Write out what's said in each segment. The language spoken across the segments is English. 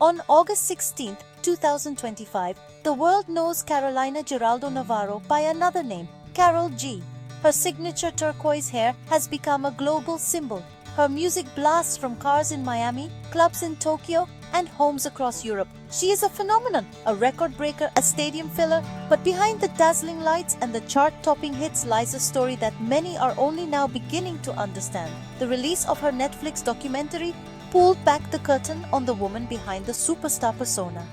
On August 16, 2025, the world knows Carolina Giraldo Navarro by another name, Karol G. Her signature turquoise hair has become a global symbol. Her music blasts from cars in Miami, clubs in Tokyo, and homes across Europe. She is a phenomenon, a record breaker, a stadium filler, but behind the dazzling lights and the chart-topping hits lies a story that many are only now beginning to understand. The release of her Netflix documentary pulled back the curtain on the woman behind the superstar persona.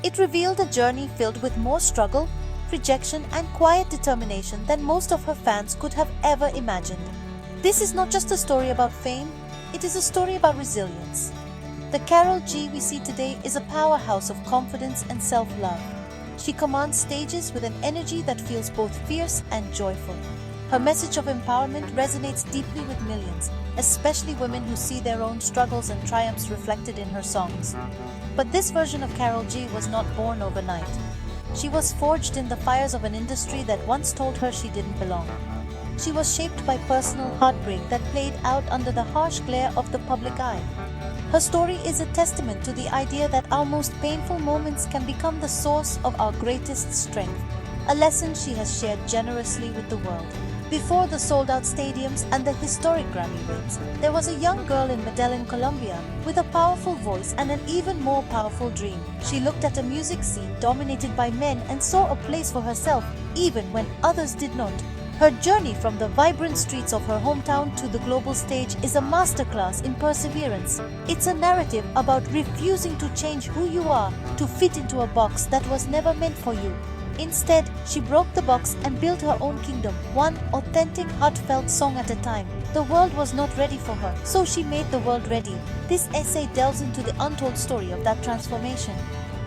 It revealed a journey filled with more struggle, rejection, and quiet determination than most of her fans could have ever imagined. This is not just a story about fame, it is a story about resilience. The Karol G we see today is a powerhouse of confidence and self-love. She commands stages with an energy that feels both fierce and joyful. Her message of empowerment resonates deeply with millions, especially women who see their own struggles and triumphs reflected in her songs. But this version of Karol G was not born overnight. She was forged in the fires of an industry that once told her she didn't belong. She was shaped by personal heartbreak that played out under the harsh glare of the public eye. Her story is a testament to the idea that our most painful moments can become the source of our greatest strength, a lesson she has shared generously with the world. Before the sold-out stadiums and the historic Grammy wins, there was a young girl in Medellín, Colombia, with a powerful voice and an even more powerful dream. She looked at a music scene dominated by men and saw a place for herself, even when others did not. Her journey from the vibrant streets of her hometown to the global stage is a masterclass in perseverance. It's a narrative about refusing to change who you are to fit into a box that was never meant for you. Instead, she broke the box and built her own kingdom, one authentic, heartfelt song at a time. The world was not ready for her, so she made the world ready. This essay delves into the untold story of that transformation.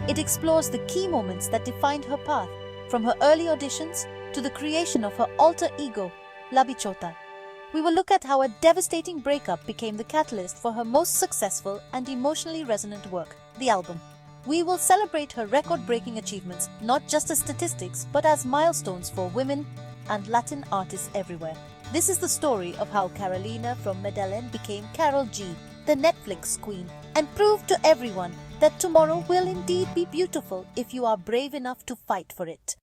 It explores the key moments that defined her path, from her early auditions to the creation of her alter ego, La Bichota. We will look at how a devastating breakup became the catalyst for her most successful and emotionally resonant work, the album. We will celebrate her record-breaking achievements, not just as statistics, but as milestones for women and Latin artists everywhere. This is the story of how Carolina from Medellín became Karol G, the Netflix queen, and proved to everyone that tomorrow will indeed be beautiful if you are brave enough to fight for it.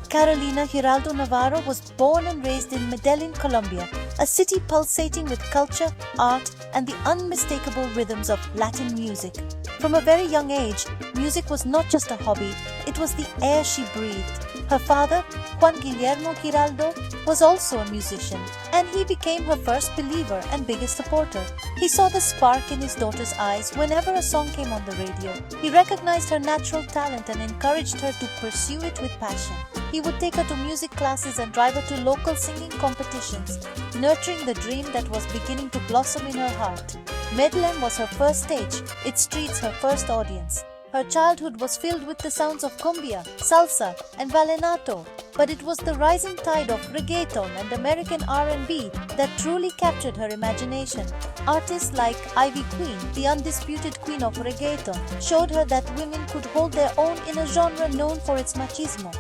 Carolina Giraldo Navarro was born and raised in Medellín, Colombia, a city pulsating with culture, art, and the unmistakable rhythms of Latin music. From a very young age, music was not just a hobby, it was the air she breathed. Her father, Juan Guillermo Giraldo, was also a musician, and he became her first believer and biggest supporter. He saw the spark in his daughter's eyes whenever a song came on the radio. He recognized her natural talent and encouraged her to pursue it with passion. He would take her to music classes and drive her to local singing competitions, nurturing the dream that was beginning to blossom in her heart. Medellín was her first stage, its streets her first audience. Her childhood was filled with the sounds of cumbia, salsa, and vallenato, but it was the rising tide of reggaeton and American R&B that truly captured her imagination. Artists like Ivy Queen, the undisputed queen of reggaeton, showed her that women could hold their own in a genre known for its machismo.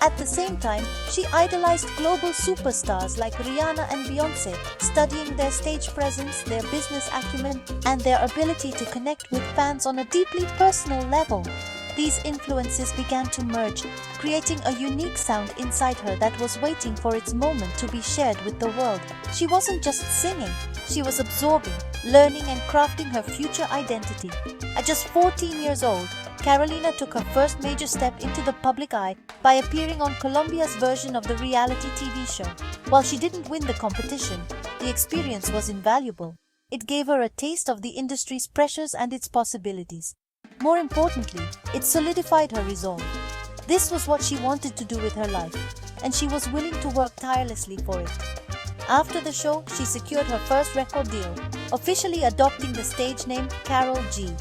At the same time, she idolized global superstars like Rihanna and Beyoncé, studying their stage presence, their business acumen, and their ability to connect with fans on a deeply personal level. These influences began to merge, creating a unique sound inside her that was waiting for its moment to be shared with the world. She wasn't just singing, she was absorbing, learning, and crafting her future identity. At just 14 years old, Carolina took her first major step into the public eye by appearing on Colombia's version of the reality TV show. While she didn't win the competition, the experience was invaluable. It gave her a taste of the industry's pressures and its possibilities. More importantly, it solidified her resolve. This was what she wanted to do with her life, and she was willing to work tirelessly for it. After the show, she secured her first record deal, officially adopting the stage name Karol G.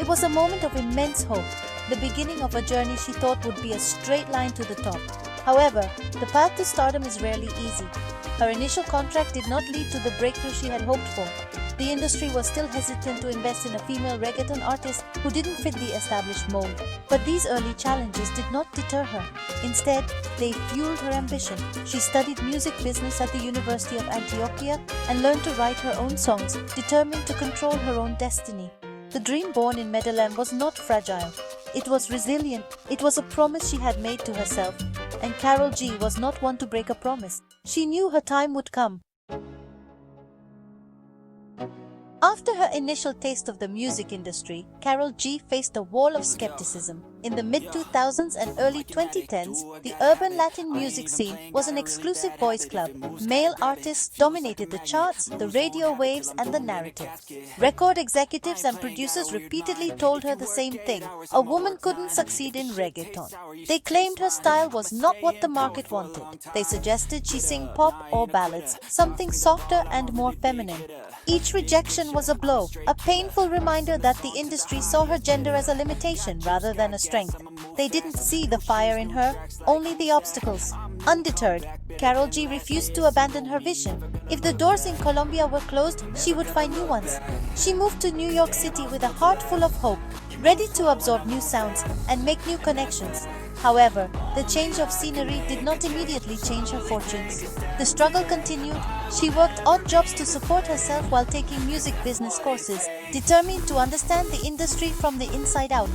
It was a moment of immense hope, the beginning of a journey she thought would be a straight line to the top. However, the path to stardom is rarely easy. Her initial contract did not lead to the breakthrough she had hoped for. The industry was still hesitant to invest in a female reggaeton artist who didn't fit the established mold. But these early challenges did not deter her. Instead, they fueled her ambition. She studied music business at the University of Antioquia and learned to write her own songs, determined to control her own destiny. The dream born in Medellín was not fragile. It was resilient. It was a promise she had made to herself. And Karol G was not one to break a promise. She knew her time would come. After her initial taste of the music industry, Karol G faced a wall of skepticism. In the mid-2000s and early 2010s, the urban Latin music scene was an exclusive boys' club. Male artists dominated the charts, the radio waves, and the narrative. Record executives and producers repeatedly told her the same thing: a woman couldn't succeed in reggaeton. They claimed her style was not what the market wanted. They suggested she sing pop or ballads, something softer and more feminine. Each rejection was a blow, a painful reminder that the industry saw her gender as a limitation rather than a strength. They didn't see the fire in her, only the obstacles. Undeterred, Karol G refused to abandon her vision. If the doors in Colombia were closed, she would find new ones. She moved to New York City with a heart full of hope, ready to absorb new sounds and make new connections. However, the change of scenery did not immediately change her fortunes. The struggle continued. She worked odd jobs to support herself while taking music business courses, determined to understand the industry from the inside out.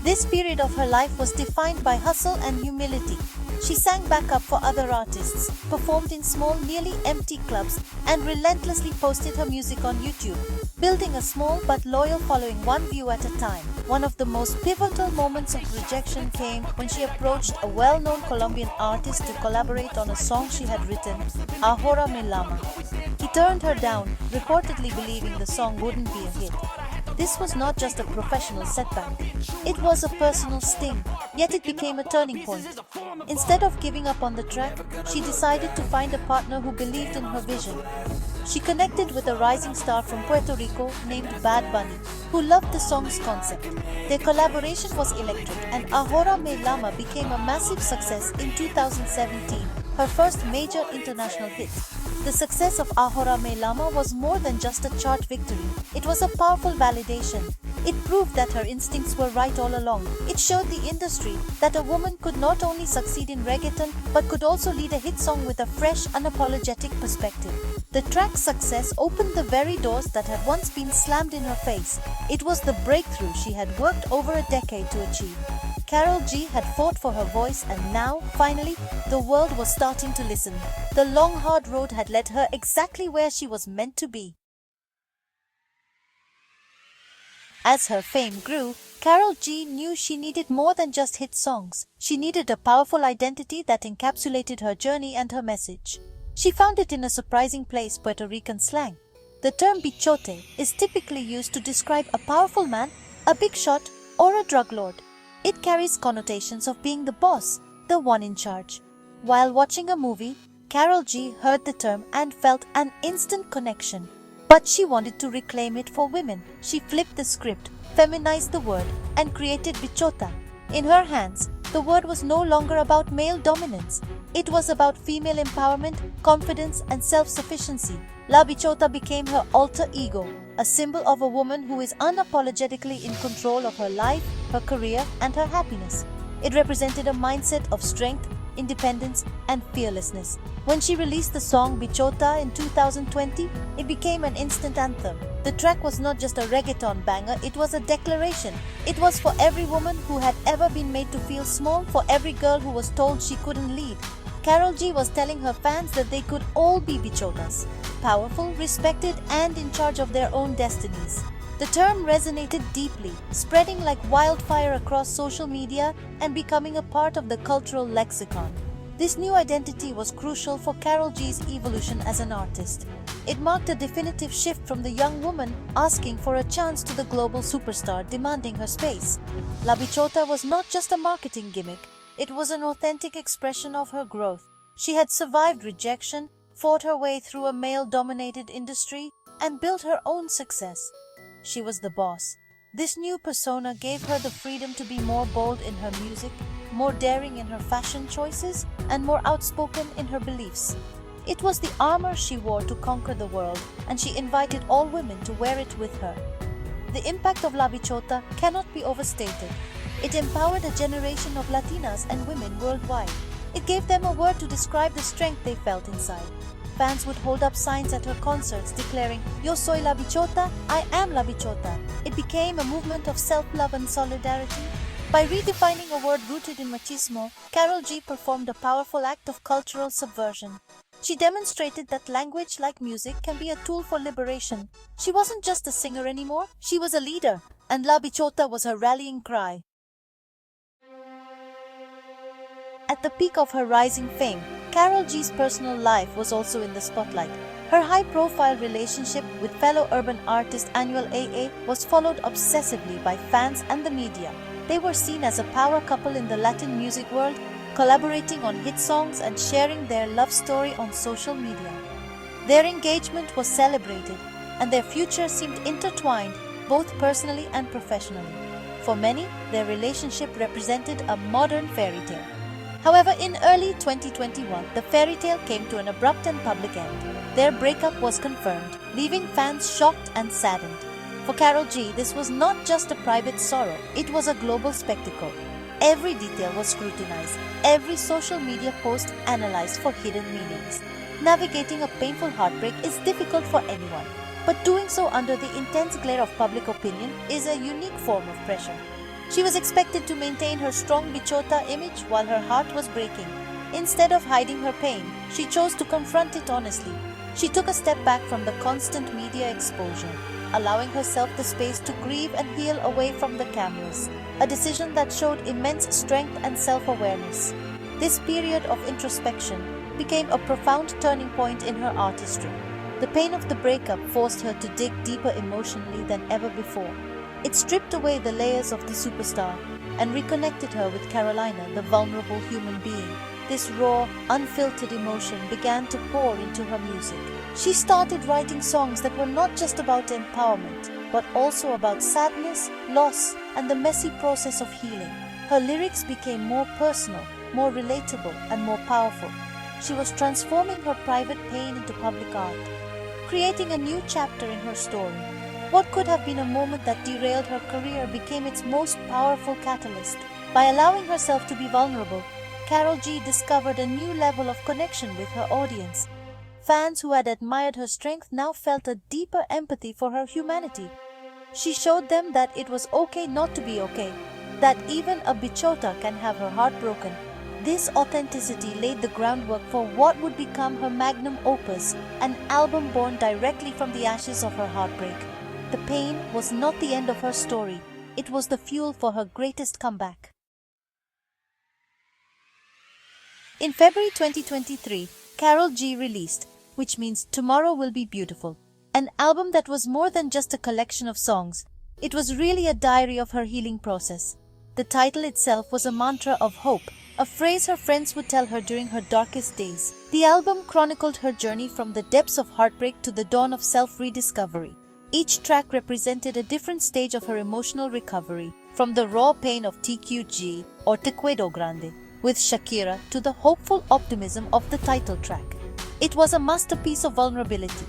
This period of her life was defined by hustle and humility. She sang backup for other artists, performed in small, nearly empty clubs, and relentlessly posted her music on YouTube, building a small but loyal following, one view at a time. One of the most pivotal moments of rejection came when she approached a well-known Colombian artist to collaborate on a song she had written, Ahora Me Lama. He turned her down, reportedly believing the song wouldn't be a hit. This was not just a professional setback. It was a personal sting, yet it became a turning point. Instead of giving up on the track, she decided to find a partner who believed in her vision. She connected with a rising star from Puerto Rico named Bad Bunny, who loved the song's concept. Their collaboration was electric, and Ahora Me Lama became a massive success in 2017, her first major international hit. The success of Ahora Me Lama was more than just a chart victory. It was a powerful validation. It proved that her instincts were right all along. It showed the industry that a woman could not only succeed in reggaeton but could also lead a hit song with a fresh, unapologetic perspective. The track's success opened the very doors that had once been slammed in her face. It was the breakthrough she had worked over a decade to achieve. Karol G had fought for her voice, and now, finally, the world was starting to listen. The long, hard road had led her exactly where she was meant to be. As her fame grew, Karol G knew she needed more than just hit songs. She needed a powerful identity that encapsulated her journey and her message. She found it in a surprising place: Puerto Rican slang. The term bichote is typically used to describe a powerful man, a big shot, or a drug lord. It carries connotations of being the boss, the one in charge. While watching a movie, Karol G heard the term and felt an instant connection. But she wanted to reclaim it for women. She flipped the script, feminized the word, and created bichota. In her hands, the word was no longer about male dominance. It was about female empowerment, confidence, and self-sufficiency. La Bichota became her alter ego, a symbol of a woman who is unapologetically in control of her life, her career, and her happiness. It represented a mindset of strength, independence, and fearlessness. When she released the song Bichota in 2020, it became an instant anthem. The track was not just a reggaeton banger, it was a declaration. It was for every woman who had ever been made to feel small, for every girl who was told she couldn't lead. Karol G was telling her fans that they could all be bichotas, powerful, respected, and in charge of their own destinies. The term resonated deeply, spreading like wildfire across social media and becoming a part of the cultural lexicon. This new identity was crucial for Karol G's evolution as an artist. It marked a definitive shift from the young woman asking for a chance to the global superstar demanding her space. La Bichota was not just a marketing gimmick, it was an authentic expression of her growth. She had survived rejection, fought her way through a male-dominated industry, and built her own success. She was the boss. This new persona gave her the freedom to be more bold in her music, more daring in her fashion choices, and more outspoken in her beliefs. It was the armor she wore to conquer the world, and she invited all women to wear it with her. The impact of La Bichota cannot be overstated. It empowered a generation of Latinas and women worldwide. It gave them a word to describe the strength they felt inside. Fans would hold up signs at her concerts declaring, "Yo soy La Bichota, I am La Bichota." It became a movement of self-love and solidarity. By redefining a word rooted in machismo, Karol G performed a powerful act of cultural subversion. She demonstrated that language, like music, can be a tool for liberation. She wasn't just a singer anymore, she was a leader, and La Bichota was her rallying cry. At the peak of her rising fame, Karol G's personal life was also in the spotlight. Her high-profile relationship with fellow urban artist Anuel AA was followed obsessively by fans and the media. They were seen as a power couple in the Latin music world, collaborating on hit songs and sharing their love story on social media. Their engagement was celebrated, and their future seemed intertwined both personally and professionally. For many, their relationship represented a modern fairy tale. However, in early 2021, the fairy tale came to an abrupt and public end. Their breakup was confirmed, leaving fans shocked and saddened. For Karol G, this was not just a private sorrow, it was a global spectacle. Every detail was scrutinized, every social media post analyzed for hidden meanings. Navigating a painful heartbreak is difficult for anyone, but doing so under the intense glare of public opinion is a unique form of pressure. She was expected to maintain her strong Bichota image while her heart was breaking. Instead of hiding her pain, she chose to confront it honestly. She took a step back from the constant media exposure, allowing herself the space to grieve and heal away from the cameras, a decision that showed immense strength and self-awareness. This period of introspection became a profound turning point in her artistry. The pain of the breakup forced her to dig deeper emotionally than ever before. It stripped away the layers of the superstar and reconnected her with Carolina, the vulnerable human being. This raw, unfiltered emotion began to pour into her music. She started writing songs that were not just about empowerment, but also about sadness, loss, and the messy process of healing. Her lyrics became more personal, more relatable, and more powerful. She was transforming her private pain into public art, creating a new chapter in her story. What could have been a moment that derailed her career became its most powerful catalyst. By allowing herself to be vulnerable, Karol G discovered a new level of connection with her audience. Fans who had admired her strength now felt a deeper empathy for her humanity. She showed them that it was okay not to be okay, that even a Bichota can have her heart broken. This authenticity laid the groundwork for what would become her magnum opus, an album born directly from the ashes of her heartbreak. The pain was not the end of her story, it was the fuel for her greatest comeback. In February 2023, Karol G released Which Means Tomorrow Will Be Beautiful, an album that was more than just a collection of songs. It was really a diary of her healing process. The title itself was a mantra of hope, a phrase her friends would tell her during her darkest days. The album chronicled her journey from the depths of heartbreak to the dawn of self-rediscovery. Each track represented a different stage of her emotional recovery, from the raw pain of TQG or Te Quedo Grande with Shakira to the hopeful optimism of the title track. It was a masterpiece of vulnerability,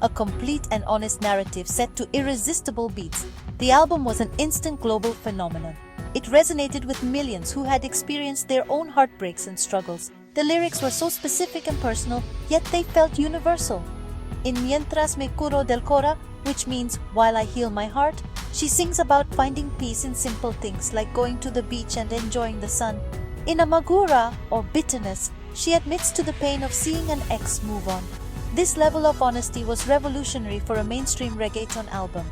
a complete and honest narrative set to irresistible beats. The album was an instant global phenomenon. It resonated with millions who had experienced their own heartbreaks and struggles. The lyrics were so specific and personal, yet they felt universal. In Mientras me curo del cora, which means while I heal my heart, she sings about finding peace in simple things like going to the beach and enjoying the sun. In Amargura, or bitterness, she admits to the pain of seeing an ex move on. This level of honesty was revolutionary for a mainstream reggaeton album.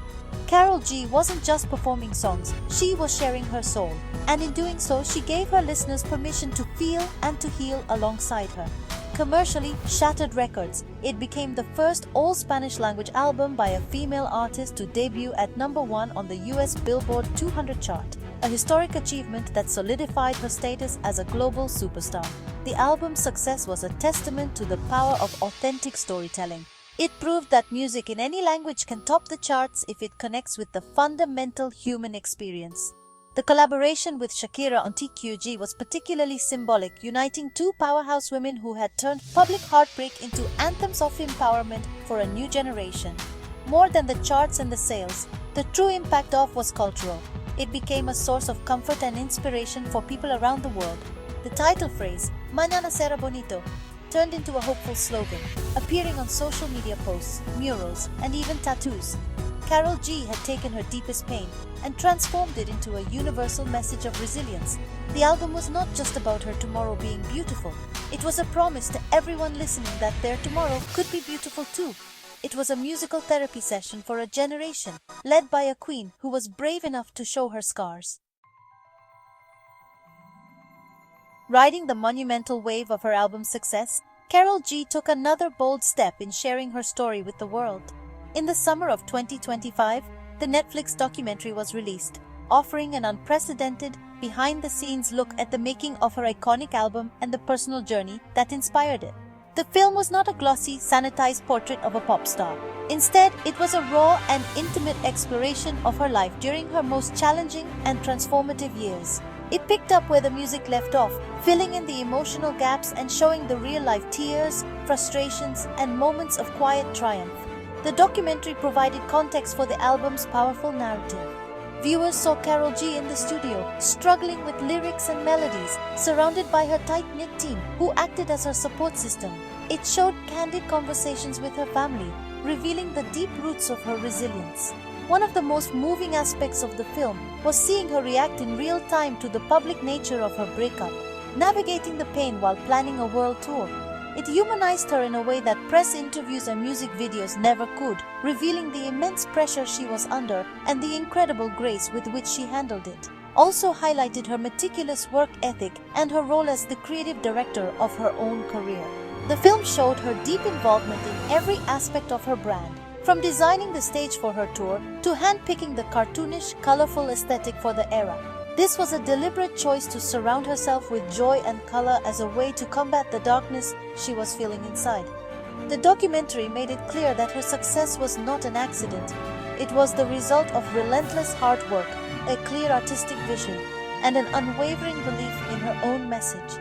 Karol G wasn't just performing songs, she was sharing her soul. And in doing so, she gave her listeners permission to feel and to heal alongside her. Commercially, Shattered Records, it became the first all-Spanish language album by a female artist to debut at #1 on the US Billboard 200 chart, a historic achievement that solidified her status as a global superstar. The album's success was a testament to the power of authentic storytelling. It proved that music in any language can top the charts if it connects with the fundamental human experience. The collaboration with Shakira on TQG was particularly symbolic, uniting two powerhouse women who had turned public heartbreak into anthems of empowerment for a new generation. More than the charts and the sales, the true impact of was cultural. It became a source of comfort and inspiration for people around the world. The title phrase, Mañana será bonito, turned into a hopeful slogan, appearing on social media posts, murals, and even tattoos. Karol G had taken her deepest pain and transformed it into a universal message of resilience. The album was not just about her tomorrow being beautiful. It was a promise to everyone listening that their tomorrow could be beautiful too. It was a musical therapy session for a generation, led by a queen who was brave enough to show her scars. Riding the monumental wave of her album's success, Karol G took another bold step in sharing her story with the world. In the summer of 2025, the Netflix documentary was released, offering an unprecedented, behind-the-scenes look at the making of her iconic album and the personal journey that inspired it. The film was not a glossy, sanitized portrait of a pop star. Instead, it was a raw and intimate exploration of her life during her most challenging and transformative years. It picked up where the music left off, filling in the emotional gaps and showing the real-life tears, frustrations, and moments of quiet triumph. The documentary provided context for the album's powerful narrative. Viewers saw Karol G in the studio, struggling with lyrics and melodies, surrounded by her tight-knit team, who acted as her support system. It showed candid conversations with her family, revealing the deep roots of her resilience. One of the most moving aspects of the film was seeing her react in real time to the public nature of her breakup, navigating the pain while planning a world tour. It humanized her in a way that press interviews and music videos never could, revealing the immense pressure she was under and the incredible grace with which she handled it. Also highlighted her meticulous work ethic and her role as the creative director of her own career. The film showed her deep involvement in every aspect of her brand, from designing the stage for her tour to handpicking the cartoonish, colorful aesthetic for the era. This was a deliberate choice to surround herself with joy and color as a way to combat the darkness she was feeling inside. The documentary made it clear that her success was not an accident. It was the result of relentless hard work, a clear artistic vision, and an unwavering belief in her own message.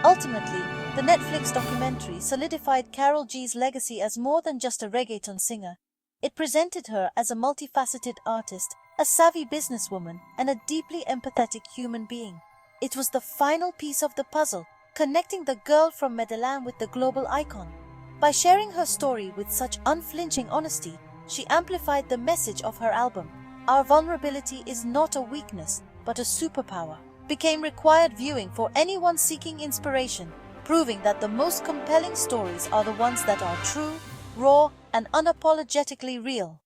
Ultimately, the Netflix documentary solidified Karol G's legacy as more than just a reggaeton singer. It presented her as a multifaceted artist, a savvy businesswoman, and a deeply empathetic human being. It was the final piece of the puzzle, connecting the girl from Medellín with the global icon. By sharing her story with such unflinching honesty, she amplified the message of her album. Our vulnerability is not a weakness, but a superpower. Became required viewing for anyone seeking inspiration, proving that the most compelling stories are the ones that are true, raw, and unapologetically real.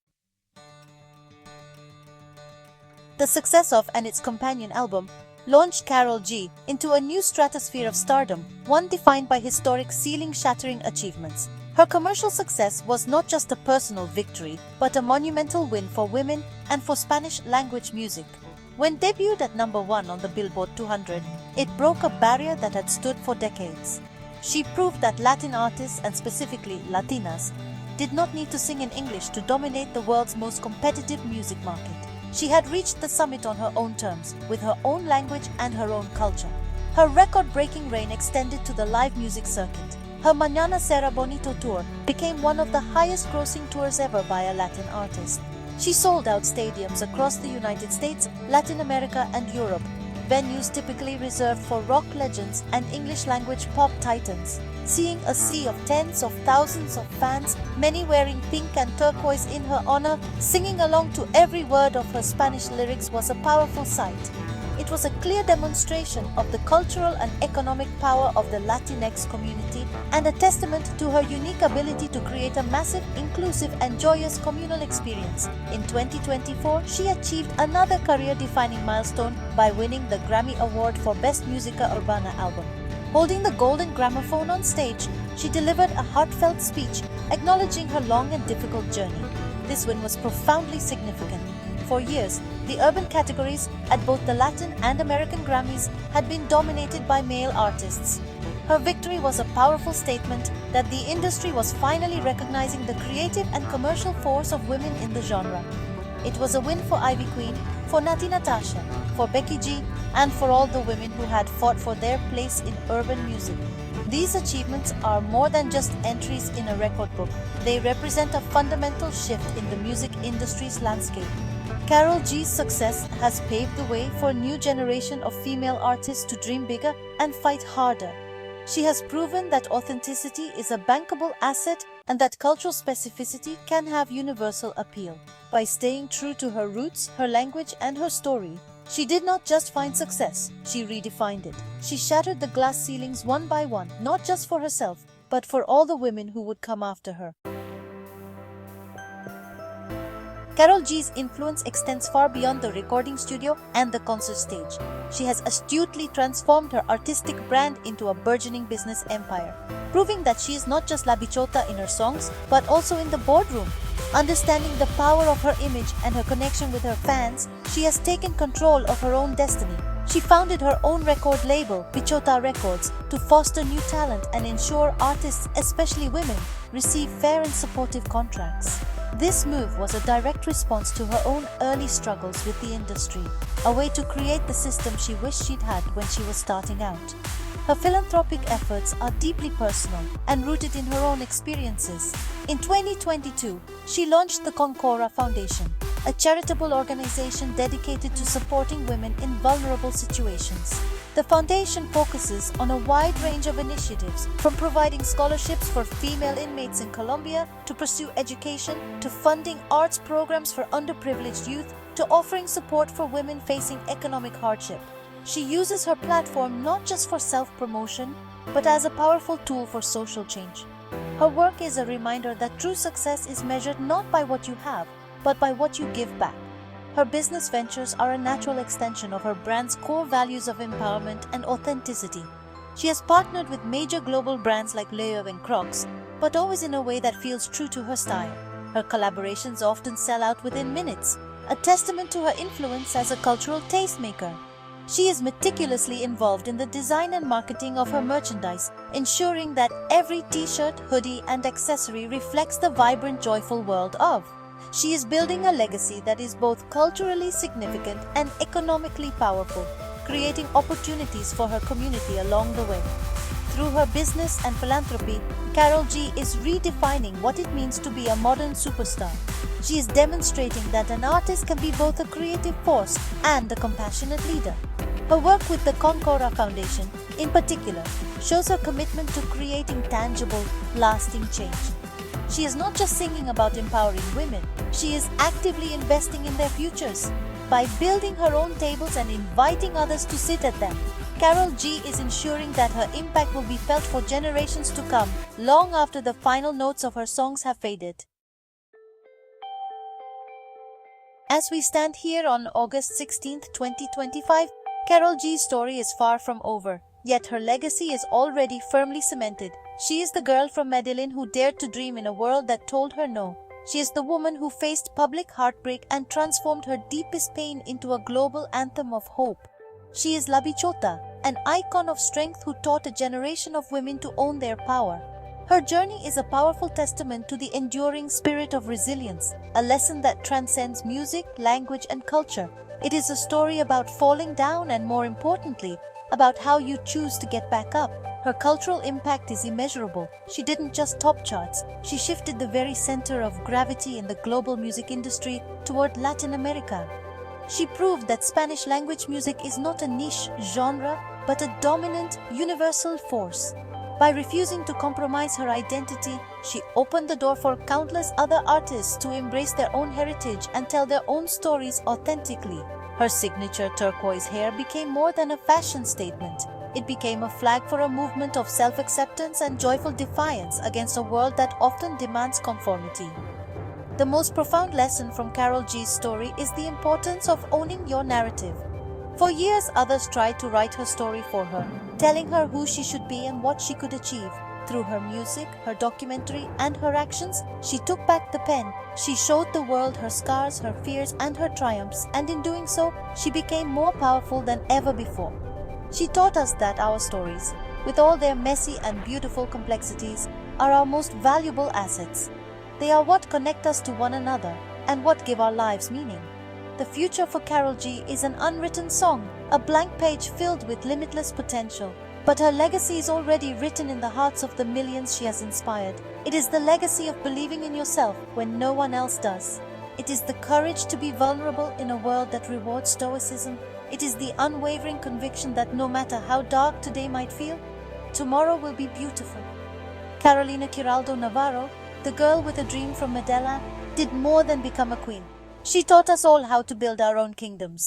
The success of and its companion album launched Karol G into a new stratosphere of stardom, one defined by historic ceiling-shattering achievements. Her commercial success was not just a personal victory, but a monumental win for women and for Spanish-language music. When debuted at #1 on the Billboard 200, it broke a barrier that had stood for decades. She proved that Latin artists, and specifically Latinas, did not need to sing in English to dominate the world's most competitive music market. She had reached the summit on her own terms, with her own language and her own culture. Her record-breaking reign extended to the live music circuit. Her Mañana será bonito tour became one of the highest-grossing tours ever by a Latin artist. She sold out stadiums across the United States, Latin America, and Europe, venues typically reserved for rock legends and English-language pop titans. Seeing a sea of tens of thousands of fans, many wearing pink and turquoise in her honor, singing along to every word of her Spanish lyrics was a powerful sight. It was a clear demonstration of the cultural and economic power of the Latinx community and a testament to her unique ability to create a massive, inclusive, and joyous communal experience. In 2024, she achieved another career-defining milestone by winning the Grammy Award for Best Musica Urbana Album. Holding the Golden Gramophone on stage, she delivered a heartfelt speech acknowledging her long and difficult journey. This win was profoundly significant. For years, the urban categories at both the Latin and American Grammys had been dominated by male artists. Her victory was a powerful statement that the industry was finally recognizing the creative and commercial force of women in the genre. It was a win for Ivy Queen, for Nati Natasha, for Becky G, and for all the women who had fought for their place in urban music. These achievements are more than just entries in a record book. They represent a fundamental shift in the music industry's landscape. Karol G's success has paved the way for a new generation of female artists to dream bigger and fight harder. She has proven that authenticity is a bankable asset and that cultural specificity can have universal appeal. By staying true to her roots, her language, and her story, she did not just find success, she redefined it. She shattered the glass ceilings one by one, not just for herself, but for all the women who would come after her. Karol G's influence extends far beyond the recording studio and the concert stage. She has astutely transformed her artistic brand into a burgeoning business empire, proving that she is not just La Bichota in her songs, but also in the boardroom. Understanding the power of her image and her connection with her fans, she has taken control of her own destiny. She founded her own record label, Bichota Records, to foster new talent and ensure artists, especially women, receive fair and supportive contracts. This move was a direct response to her own early struggles with the industry, a way to create the system she wished she'd had when she was starting out. Her philanthropic efforts are deeply personal and rooted in her own experiences. In 2022, she launched the Concora Foundation, a charitable organization dedicated to supporting women in vulnerable situations. The foundation focuses on a wide range of initiatives, from providing scholarships for female inmates in Colombia to pursue education, to funding arts programs for underprivileged youth, to offering support for women facing economic hardship. She uses her platform not just for self-promotion, but as a powerful tool for social change. Her work is a reminder that true success is measured not by what you have, but by what you give back. Her business ventures are a natural extension of her brand's core values of empowerment and authenticity. She has partnered with major global brands like Leo and Crocs, but always in a way that feels true to her style. Her collaborations often sell out within minutes, a testament to her influence as a cultural tastemaker. She is meticulously involved in the design and marketing of her merchandise, ensuring that every t-shirt, hoodie, and accessory reflects the vibrant, joyful world of. She is building a legacy that is both culturally significant and economically powerful, creating opportunities for her community along the way. Through her business and philanthropy, Karol G is redefining what it means to be a modern superstar. She is demonstrating that an artist can be both a creative force and a compassionate leader. Her work with the Concora Foundation, in particular, shows her commitment to creating tangible, lasting change. She is not just singing about empowering women, she is actively investing in their futures. By building her own tables and inviting others to sit at them, Karol G is ensuring that her impact will be felt for generations to come, long after the final notes of her songs have faded. As we stand here on August 16, 2025, Karol G's story is far from over, yet her legacy is already firmly cemented. She is the girl from Medellín who dared to dream in a world that told her no. She is the woman who faced public heartbreak and transformed her deepest pain into a global anthem of hope. She is La Bichota, an icon of strength who taught a generation of women to own their power. Her journey is a powerful testament to the enduring spirit of resilience, a lesson that transcends music, language, and culture. It is a story about falling down and, more importantly, about how you choose to get back up. Her cultural impact is immeasurable. She didn't just top charts, she shifted the very center of gravity in the global music industry toward Latin America. She proved that Spanish language music is not a niche genre, but a dominant, universal force. By refusing to compromise her identity, she opened the door for countless other artists to embrace their own heritage and tell their own stories authentically. Her signature turquoise hair became more than a fashion statement. It became a flag for a movement of self-acceptance and joyful defiance against a world that often demands conformity. The most profound lesson from Karol G's story is the importance of owning your narrative. For years, others tried to write her story for her, telling her who she should be and what she could achieve. Through her music, her documentary, and her actions, she took back the pen. She showed the world her scars, her fears, and her triumphs, and in doing so, she became more powerful than ever before. She taught us that our stories, with all their messy and beautiful complexities, are our most valuable assets. They are what connect us to one another and what give our lives meaning. The future for Karol G is an unwritten song, a blank page filled with limitless potential. But her legacy is already written in the hearts of the millions she has inspired. It is the legacy of believing in yourself when no one else does. It is the courage to be vulnerable in a world that rewards stoicism. It is the unwavering conviction that no matter how dark today might feel, tomorrow will be beautiful. Carolina Giraldo Navarro, the girl with a dream from Medellín, did more than become a queen. She taught us all how to build our own kingdoms.